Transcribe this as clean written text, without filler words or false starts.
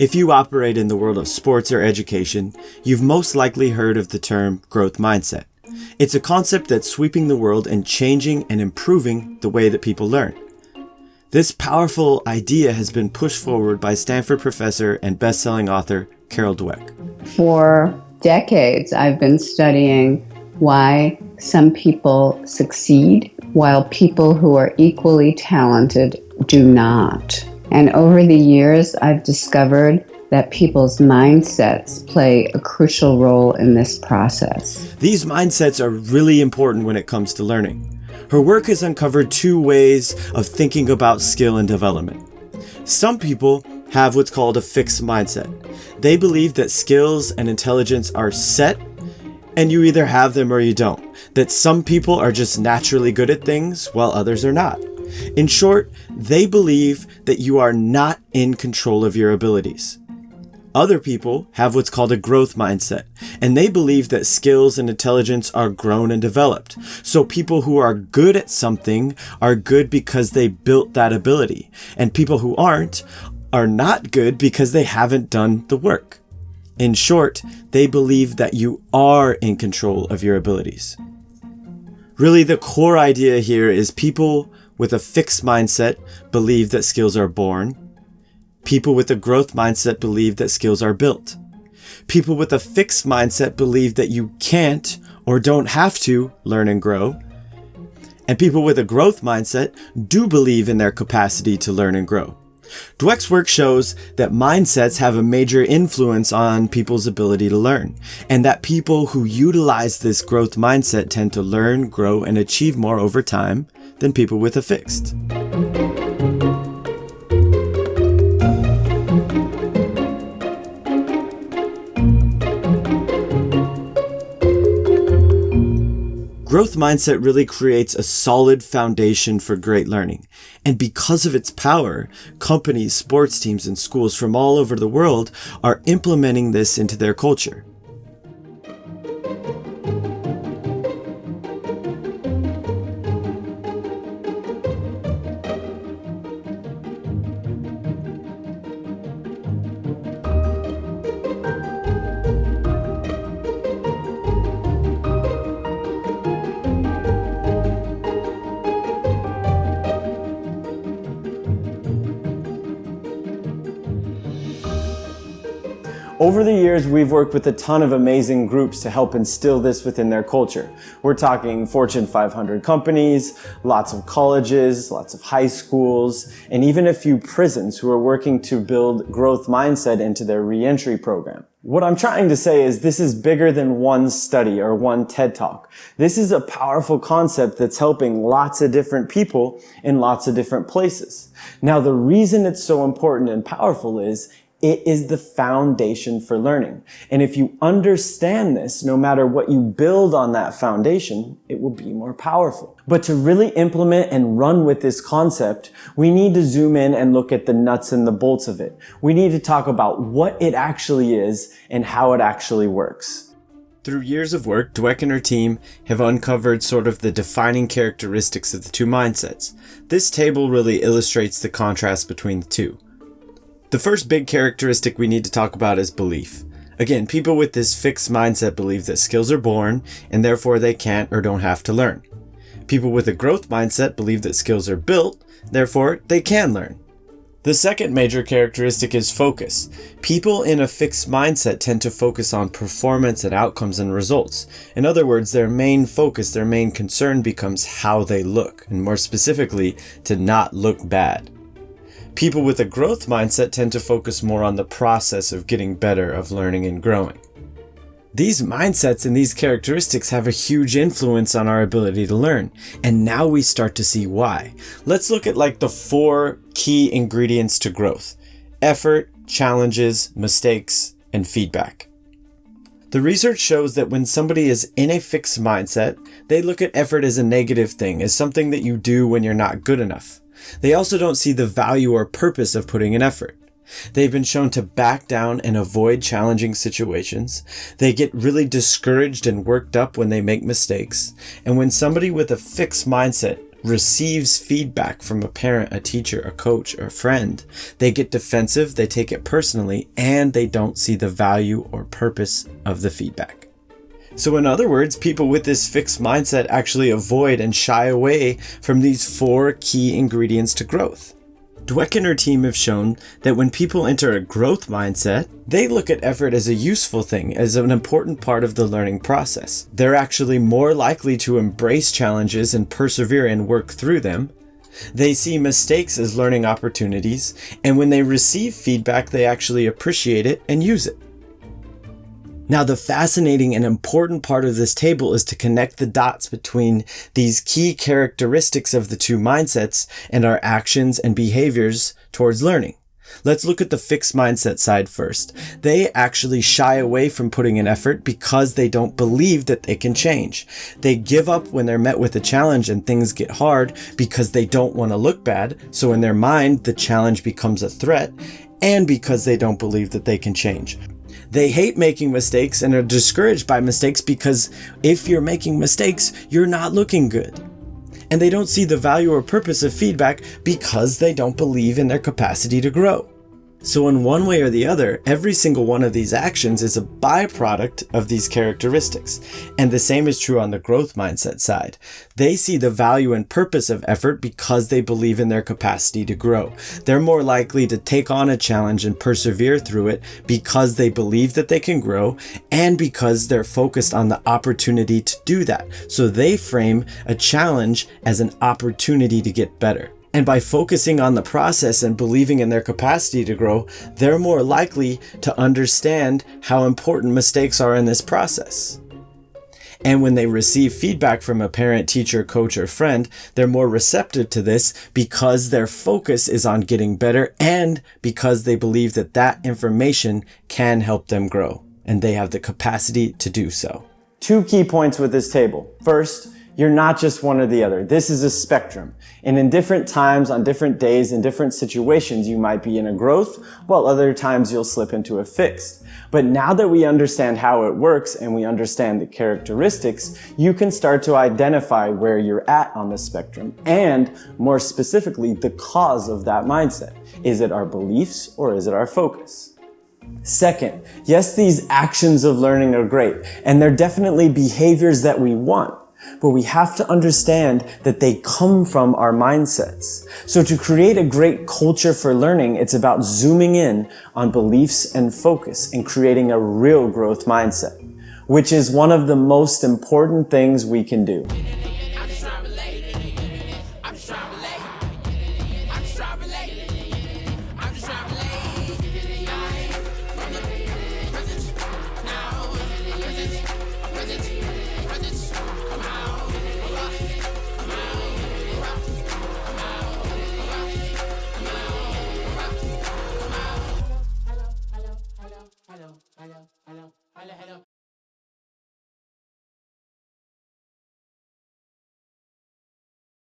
If you operate in the world of sports or education, you've most likely heard of the term growth mindset. It's a concept that's sweeping the world and changing and improving the way that people learn. This powerful idea has been pushed forward by Stanford professor and best-selling author Carol Dweck. For decades, I've been studying why some people succeed while people who are equally talented do not. And over the years, I've discovered that people's mindsets play a crucial role in this process. These mindsets are really important when it comes to learning. Her work has uncovered two ways of thinking about skill and development. Some people have what's called a fixed mindset. They believe that skills and intelligence are set, and you either have them or you don't. That some people are just naturally good at things while others are not. In short, they believe that you are not in control of your abilities. Other people have what's called a growth mindset, and they believe that skills and intelligence are grown and developed. So people who are good at something are good because they built that ability, and people who aren't are not good because they haven't done the work. In short, they believe that you are in control of your abilities. Really, the core idea here is people with a fixed mindset believe that skills are born. People with a growth mindset believe that skills are built. People with a fixed mindset believe that you can't or don't have to learn and grow. And people with a growth mindset do believe in their capacity to learn and grow. Dweck's work shows that mindsets have a major influence on people's ability to learn, and that people who utilize this growth mindset tend to learn, grow, and achieve more over time than people with a fixed. Growth mindset really creates a solid foundation for great learning. And because of its power, companies, sports teams, and schools from all over the world are implementing this into their culture. Over the years, we've worked with a ton of amazing groups to help instill this within their culture. We're talking Fortune 500 companies, lots of colleges, lots of high schools, and even a few prisons who are working to build growth mindset into their reentry program. What I'm trying to say is this is bigger than one study or one TED Talk. This is a powerful concept that's helping lots of different people in lots of different places. Now, the reason it's so important and powerful is it is the foundation for learning. And if you understand this, no matter what you build on that foundation, it will be more powerful. But to really implement and run with this concept, we need to zoom in and look at the nuts and the bolts of it. We need to talk about what it actually is and how it actually works. Through years of work, Dweck and her team have uncovered sort of the defining characteristics of the two mindsets. This table really illustrates the contrast between the two. The first big characteristic we need to talk about is belief. Again, people with this fixed mindset believe that skills are born and therefore they can't or don't have to learn. People with a growth mindset believe that skills are built, therefore they can learn. The second major characteristic is focus. People in a fixed mindset tend to focus on performance and outcomes and results. In other words, their main focus, their main concern becomes how they look, and more specifically, to not look bad. People with a growth mindset tend to focus more on the process of getting better, of learning and growing. These mindsets and these characteristics have a huge influence on our ability to learn, and now we start to see why. Let's look at like the 4 key ingredients to growth: effort, challenges, mistakes, and feedback. The research shows that when somebody is in a fixed mindset, they look at effort as a negative thing, as something that you do when you're not good enough. They also don't see the value or purpose of putting in effort. They've been shown to back down and avoid challenging situations. They get really discouraged and worked up when they make mistakes. And when somebody with a fixed mindset receives feedback from a parent, a teacher, a coach, or a friend, they get defensive, they take it personally, and they don't see the value or purpose of the feedback. So in other words, people with this fixed mindset actually avoid and shy away from these 4 key ingredients to growth. Dweck and her team have shown that when people enter a growth mindset, they look at effort as a useful thing, as an important part of the learning process. They're actually more likely to embrace challenges and persevere and work through them. They see mistakes as learning opportunities, and when they receive feedback, they actually appreciate it and use it. Now, the fascinating and important part of this table is to connect the dots between these key characteristics of the 2 mindsets and our actions and behaviors towards learning. Let's look at the fixed mindset side first. They actually shy away from putting in effort because they don't believe that they can change. They give up when they're met with a challenge and things get hard because they don't want to look bad. So in their mind, the challenge becomes a threat, and because they don't believe that they can change. They hate making mistakes and are discouraged by mistakes because if you're making mistakes, you're not looking good. And they don't see the value or purpose of feedback because they don't believe in their capacity to grow. So in one way or the other, every single one of these actions is a byproduct of these characteristics. And the same is true on the growth mindset side. They see the value and purpose of effort because they believe in their capacity to grow. They're more likely to take on a challenge and persevere through it because they believe that they can grow and because they're focused on the opportunity to do that. So they frame a challenge as an opportunity to get better. And by focusing on the process and believing in their capacity to grow, they're more likely to understand how important mistakes are in this process. And when they receive feedback from a parent, teacher, coach, or friend, they're more receptive to this because their focus is on getting better and because they believe that that information can help them grow and they have the capacity to do so. 2 key points with this table. First, you're not just one or the other. This is a spectrum. And in different times, on different days, in different situations, you might be in a growth, while other times you'll slip into a fixed. But now that we understand how it works and we understand the characteristics, you can start to identify where you're at on the spectrum and, more specifically, the cause of that mindset. Is it our beliefs or is it our focus? Second, yes, these actions of learning are great, and they're definitely behaviors that we want. But we have to understand that they come from our mindsets. So to create a great culture for learning, it's about zooming in on beliefs and focus and creating a real growth mindset, which is one of the most important things we can do. Hello.